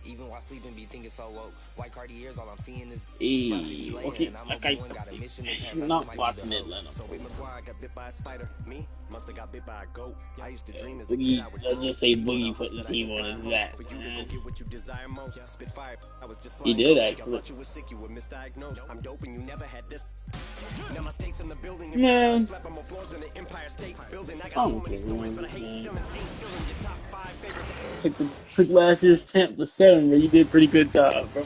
even while sleeping, be thinking so woke. White Cartiers, all I'm seeing is. Hey, okay, I'm not watching Atlanta. Toby Maguire got bit by a spider. Me, must have got bit by a goat. I used to dream as a Boogie, kid I would let's go. just say Boogie put the team on his back, For you to man. go get what you desire most. Spit fire. I was just He flying did coke. actually. I thought you were sick, you were misdiagnosed. I'm dope and you never had this. Now my state's in the building. Man. Slap on my floors in the Empire State Building. I got Oh, so many okay, stories, but I hate man. Simmons. Ain't feeling your top 5 favorite. Took last year's champ to 7, but you did a pretty good job, bro.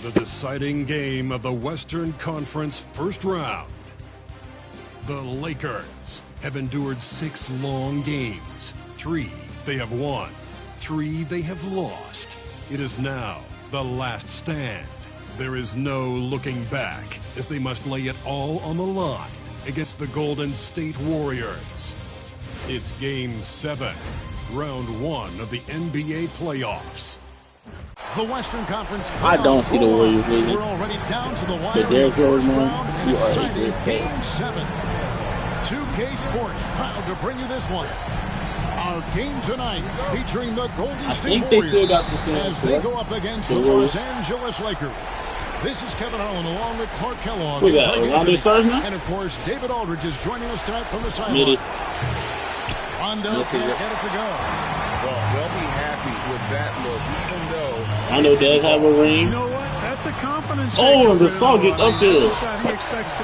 The deciding game of the Western Conference first round. The Lakers have endured 6 long games. 3 they have won. 3 they have lost. It is now the last stand. There is no looking back as they must lay it all on the line against the Golden State Warriors. It's Game 7, Round 1 of the NBA playoffs. The Western Conference I don't see the Warriors losing. We're already down to the wire. But Derrick in the first Rose, man, round, an you are a exciting good player. Game 7. 2K Sports proud to bring you this one. Our game tonight featuring the Golden I State think they Warriors still got the same as they score. go up against The the Warriors. Los Angeles Lakers. This is Kevin Harlan along with Clark Kellogg. Who's that? Rondo starts now? And of course, David Aldridge is joining us tonight from the sideline. Rondo can't get it to go. Well, they'll be happy with that look, even though Rondo does have a ring. You know what? That's a confidence. Oh, the song gets up there.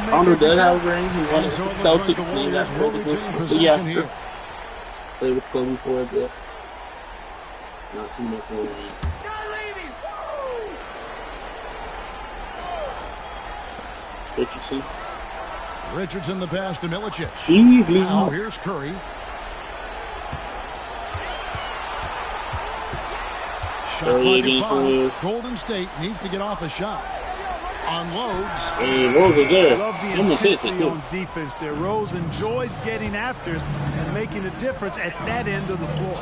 Rondo does have a ring. He won it So to it looks like the Celtics. He Warriors got will traded retain with possession here. Played with Kobe for a bit. Not too much more ring. Richardson. Richardson the pass to Milicic. Easily. Now here's Curry. Shot Curry clock against at 5. Warriors. Golden State needs to get off a shot. Unloads. Hey, Rose is there. I love the intensity on defense there. Rose enjoys getting after and making a difference at that end of the floor.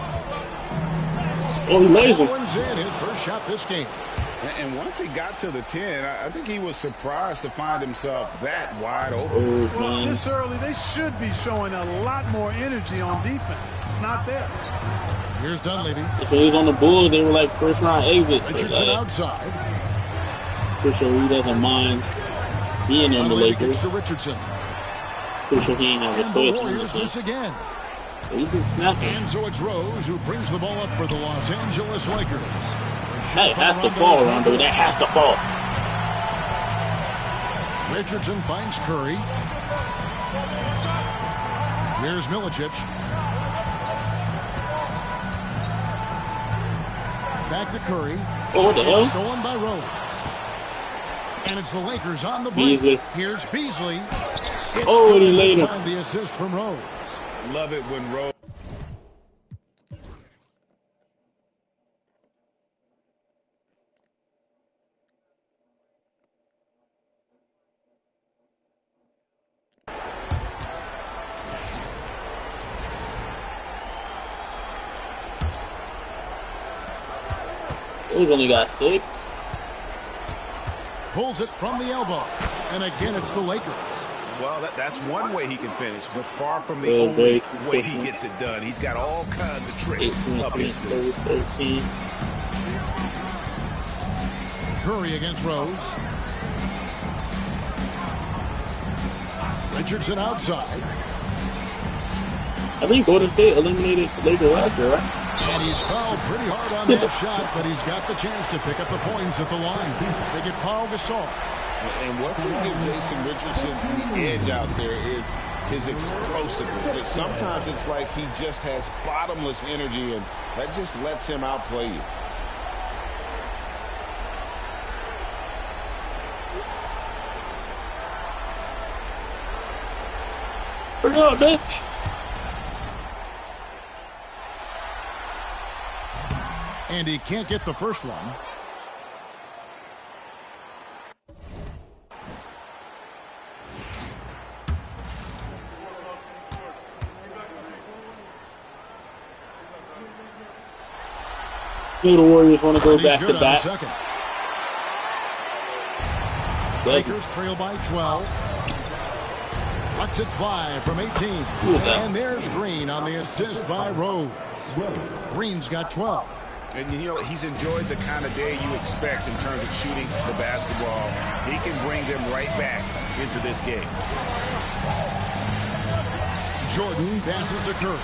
Oh, he lays him. Owen's in his first shot this game. And once he got to the 10, I think he was surprised to find himself that wide open. Oh, Well, man. this early, they should be showing a lot more energy on defense. It's not there. Here's Dunleavy. So he was on the Bulls. They were like first round exits. So Richardson like, outside. pretty sure he doesn't mind being in the Lakers. To Richardson. Pretty sure he ain't have a And the choice. Warriors miss again. He's been snapping. And so it's Rose who brings the ball up for the Los Angeles Lakers. That has to fall, Rondo. That has to fall. Richardson finds Curry. Here's Milicic. Back to Curry. Oh, what the hell? It's stolen by Rose. And it's the Lakers on the break. Beasley. Here's Beasley. It's Oh, and he good laid this him. time, the assist from Rose. Love it when Rose. He's only got 6. Pulls it from the elbow. And again, it's the Lakers. Well, that's one way he can finish, but far from the Very, very only way he consistent. gets it done. He's got all kinds of tricks 18, up his sleeve. 13. Curry against Rose. Richardson outside. I think Golden State eliminated the Lakers last year, right? And he's fouled pretty hard on that shot, but he's got the chance to pick up the points at the line. They get Paul Gasol. And what can give Jason Richardson the edge out there is his explosiveness. Sometimes it's like he just has bottomless energy, and that just lets him outplay you. Hurry up, bitch. And he can't get the first one. The Warriors want to go And he's back good to on back. the second. Lakers trail by 12. Lets it fly from 18. And there's Green on the assist by Rose. Green's got 12. And, you know, he's enjoyed the kind of day you expect in terms of shooting the basketball. He can bring them right back into this game. Jordan passes to Curry.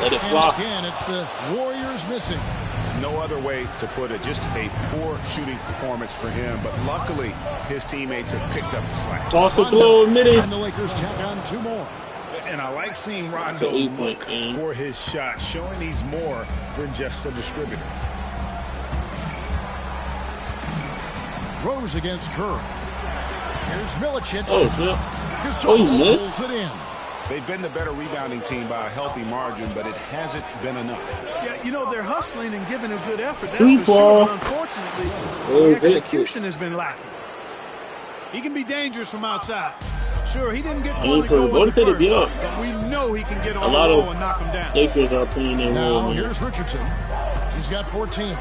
Let it And fly. again, it's the Warriors missing. No other way to put it. Just a poor shooting performance for him. But luckily, his teammates have picked up the slack. Toss the glow minute. And the Lakers tack on 2 more. And I like seeing Rondo look for his shot, showing he's more than just a distributor. Rose against Curry. Here's Milicic. Oh, shit. Gasol Oh, he missed? pulls it in. They've been the better rebounding team by a healthy margin, but it hasn't been enough. Yeah, you know, they're hustling and giving a good effort. That's Free for ball. sure. But unfortunately, Oh, the that's execution has been lacking. He can be dangerous from outside. Sure, he didn't get I one mean, to for go Golden in the State to first, beat up, but we know he can get a on lot the of roll and knock him down. Lakers are playing their role, Now man. here's Richardson. He's got 14.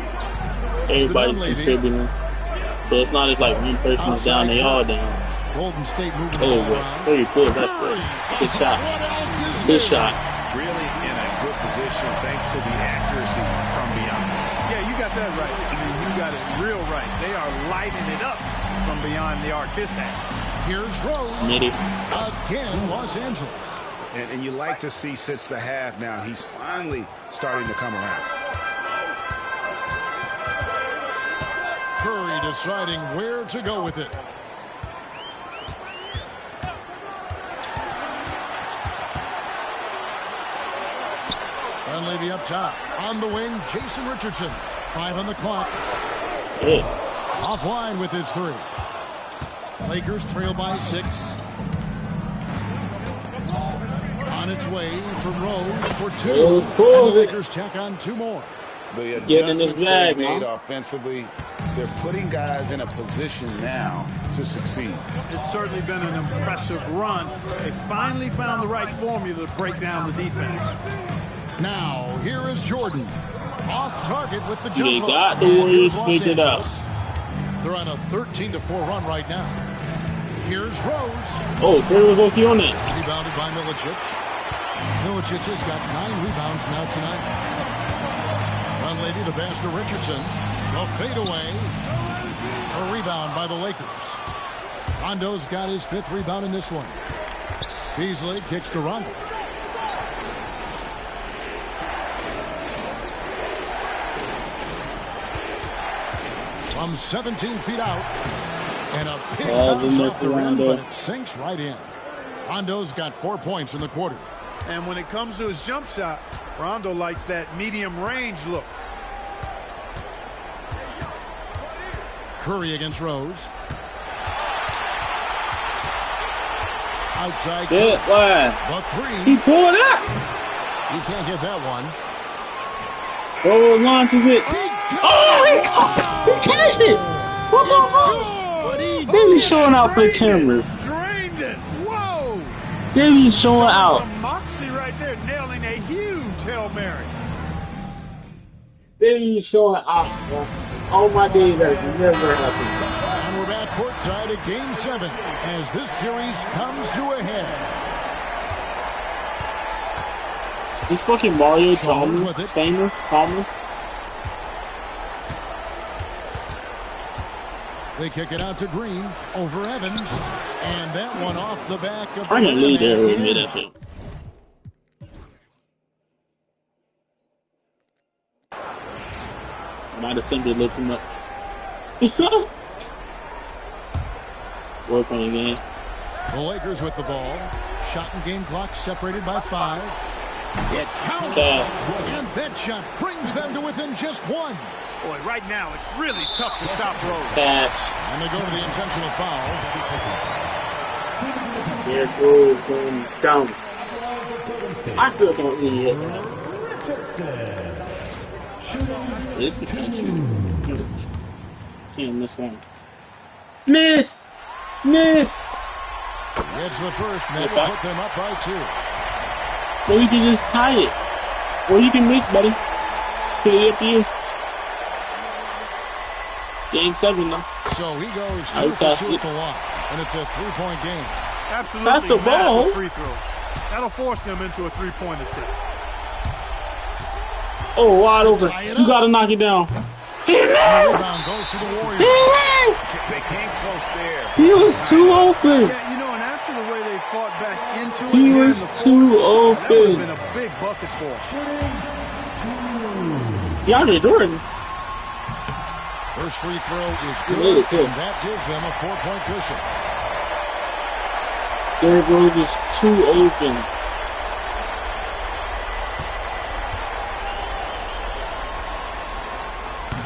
Everybody's contributing. So it's not just like one person is down, they all down. Golden State moving the Oh, ball but around. Curry pulled that shit. Good shot. Good shot. Really in a good position thanks to the accuracy from beyond. Yeah, you got that right. I mean, you got it real right. They are are lighting it up from beyond the arc this half. Here's Rose. Again, Los Angeles. And you like to see since the half now, he's finally starting to come around. Curry deciding where to go with it. Dunleavy up top. On the wing, Jason Richardson. 5 on the clock. Offline with his 3. Lakers trail by 6. On its way from Rose for 2. And the Lakers tack on 2 more. The adjustments they made offensively, they're putting guys in a position now to succeed. It's certainly been an impressive run. They finally found the right formula to break down the defense. Now, here is Jordan. Off target with the jump You hook. got the Warriors figured out. They're on a 13-4 run right now. Here's Rose. Oh, Curry was okay on it. Rebounded by Milicic. Milicic has got 9 rebounds now tonight. Dunleavy, the pass to Richardson. The fadeaway. A rebound by the Lakers. Rondo's got his 5th rebound in this one. Beasley kicks to Rondo. From 17 feet out. And a big bounce off the rim, but it sinks right in. Rondo's got 4 points in the quarter. And when it comes to his jump shot, Rondo likes that medium range look. Curry against Rose. Outside. Good one. The 3. He pulled up. You can't get that one. Oh, launches it. Oh, he catched it. What the fuck? They be showing out for the cameras. Drained it. Whoa. They be showing out. Some moxie right there, nailing a huge Hail Mary. They be showing out, bro. All my days that's never happened. And we're back courtside at Game 7 as this series comes to a head. This fucking Mario Palmer. They kick it out to Green over Evans, and that one off the back of the I can lead there with me that shit. I might have simply looked too much. Work on the game. The Lakers with the ball. Shot and game clock separated by 5. It counts, and that shot brings them to within just 1. Boy, right now it's really tough to stop Rose. And they go to the intentional foul. Here goes going down. I still can't lead it. This is huge. See him this one. Miss! It's the first, and that will put them up by 2. Or you can just tie it. Or you can miss, buddy. Put it up to you. Game 7 now. So he goes 2 for 2 at the line, and it's a 3-point game. Absolutely. That's the ball. Free throw. That'll force them into a 3-point attempt. Oh, wide open. You gotta knock it down. He missed. Rebound goes to the Warriors. He missed. They came close there. He was too open. Yeah, you know, and after the way they fought back into it, He was too open. That would have been a big bucket for him. DeAndre Jordan. First free throw is good, and that gives them a 4-point cushion. Derrick Rose is too open.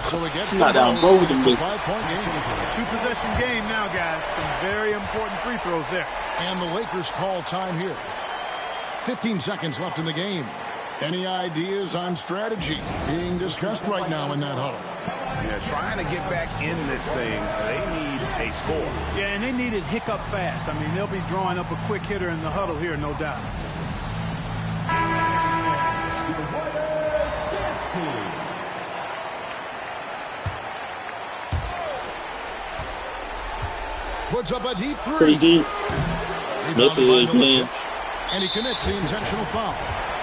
So it gets not down both of them. It's a 5-point game. 2-possession game now, guys. Some very important free throws there. And the Lakers call time here. 15 seconds left in the game. Any ideas on strategy being discussed right now in that huddle? Yeah, trying to get back in this thing, they need a score. Yeah, and they need it hiccup fast. I mean, they'll be drawing up a quick hitter in the huddle here, no doubt. Puts up a deep 3. Pretty deep. Rebounded by Milicic, and he commits the intentional foul.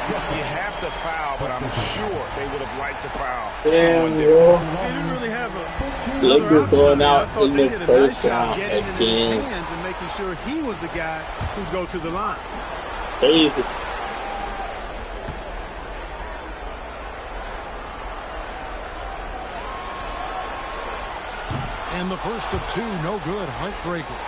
You have to foul, but I'm sure they would have liked to foul Damn, someone bro. different. They didn't really have a Lakers going I out thought in they the did a first nice job round getting it in his again. hands and making sure he was the guy who'd go to the line. Crazy. And the first of two, no good. Heartbreaker.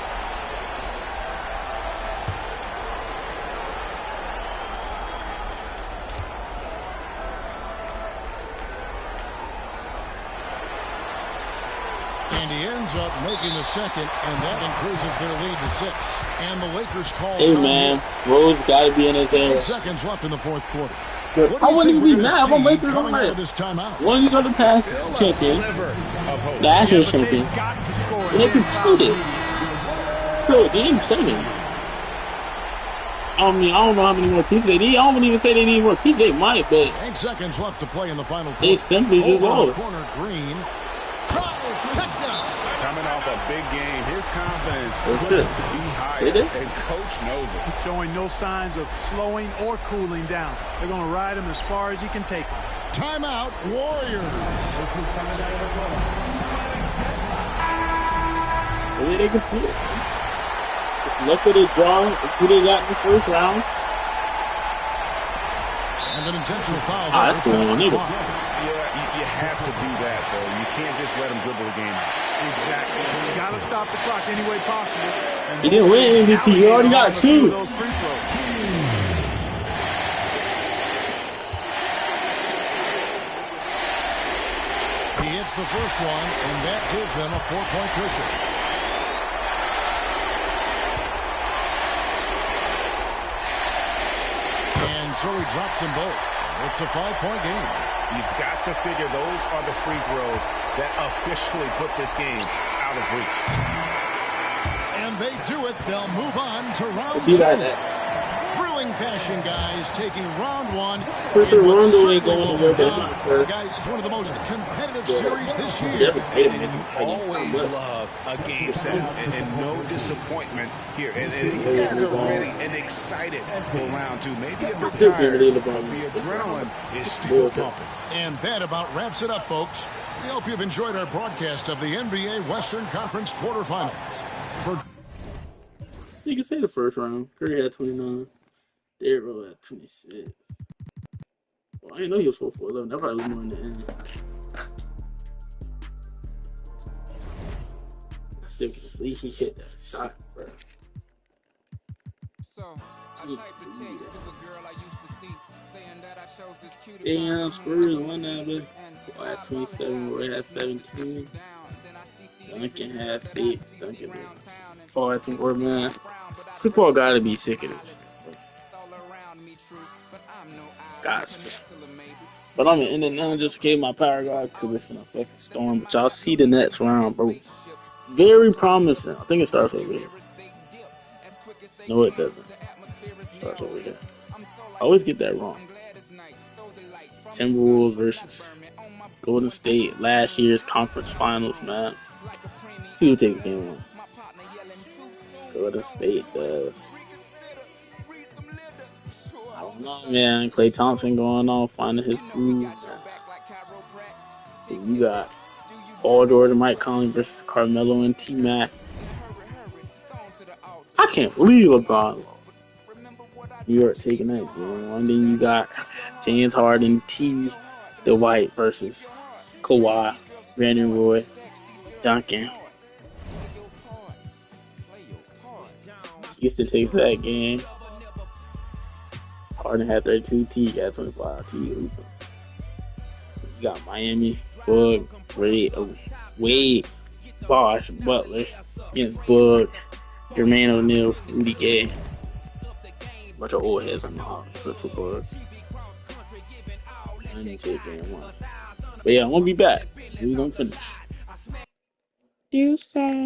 And he ends up making the second, and that increases their lead to 6. And the Lakers call. Hey, man. Rose got to be in his ass. 6 seconds left in the fourth quarter. I wouldn't even be mad if I'm Lakers on out that. of this timeout? One, you go to pass champion, national champion. And they conceded. Bro, they ain't saying. I don't know how many more pieces they need. I don't even say they need more pieces. They might, but 8 seconds left to play in the final quarter. they simply just Over the lost. corner, Green. Trifecta. Coming off a big game, his confidence That's couldn't it. be higher, Did it? and Coach knows it. Showing no signs of slowing or cooling down. They're going to ride him as far as he can take him. Timeout, Warriors. Maybe they can put it. Just look at the draw. Who they got in the first round. And an intentional foul. That's the one. Yeah, you have to do that, though. You can't just let him dribble the game out. Exactly. You got to stop the clock any way possible. And He didn't win MVP. He already got 2. Those free throws. He hits the first one, and that gives them a 4-point cushion. And so he drops them both. It's a 5-point game. You've got to figure those are the free throws that officially put this game out of reach. And they do it. They'll move on to round Be 2. like that. Thrilling fashion, guys, taking round 1. Pretty sure in what Rondo ain't certainly going will nowhere, be but down. not first. Guys, it's one of the most competitive series this Yeah, year. but hey, And you always love a game set and no disappointment here. And these guys are ready and excited for round 2. Maybe a bit Still tired, giving it but LeBron. the adrenaline is still pumping. And that about wraps it up, folks. We hope you've enjoyed our broadcast of the NBA Western Conference quarterfinals. For You can say the first round. Curry had 29. Derrick Rose had 26. Well, I didn't know he was 4'11". That probably was more in the end. I still can't believe he hit that shot, bro. So, I typed a text to a girl I used to see, saying that I chose this cute. Damn, Spurs won that, but Boy had 27, Roy had 17. Duncan had 6. Duncan did. Oh, I think we're man. Football gotta be sick of this. Gosh. But I'm in it now. Just gave my power guard because it's in a fucking storm. But y'all see the next round, bro. Very promising. I think it starts over here. No, it doesn't. It starts over here. I always get that wrong. Timberwolves versus Golden State. Last year's conference finals, man. See who takes game 1. Golden State does. I don't know, man. Klay Thompson going on, finding his groove. So you got Paul George and Mike Conley versus Carmelo and T-Mac. I can't believe LeBron. New York taking that game. And then you got James Harden, T. Dwight versus Kawhi, Brandon Roy, Duncan. Used to take that game. Harden had 32, T got 25, T Hooper. You got Miami, Bug, Wade, Bosh, Butler against Bug, Jermaine O'Neal, Rudy Gay. Bunch of old heads on the house except for Bug. I need to take game 1. But yeah, I'm gonna be back. We're gonna finish. You say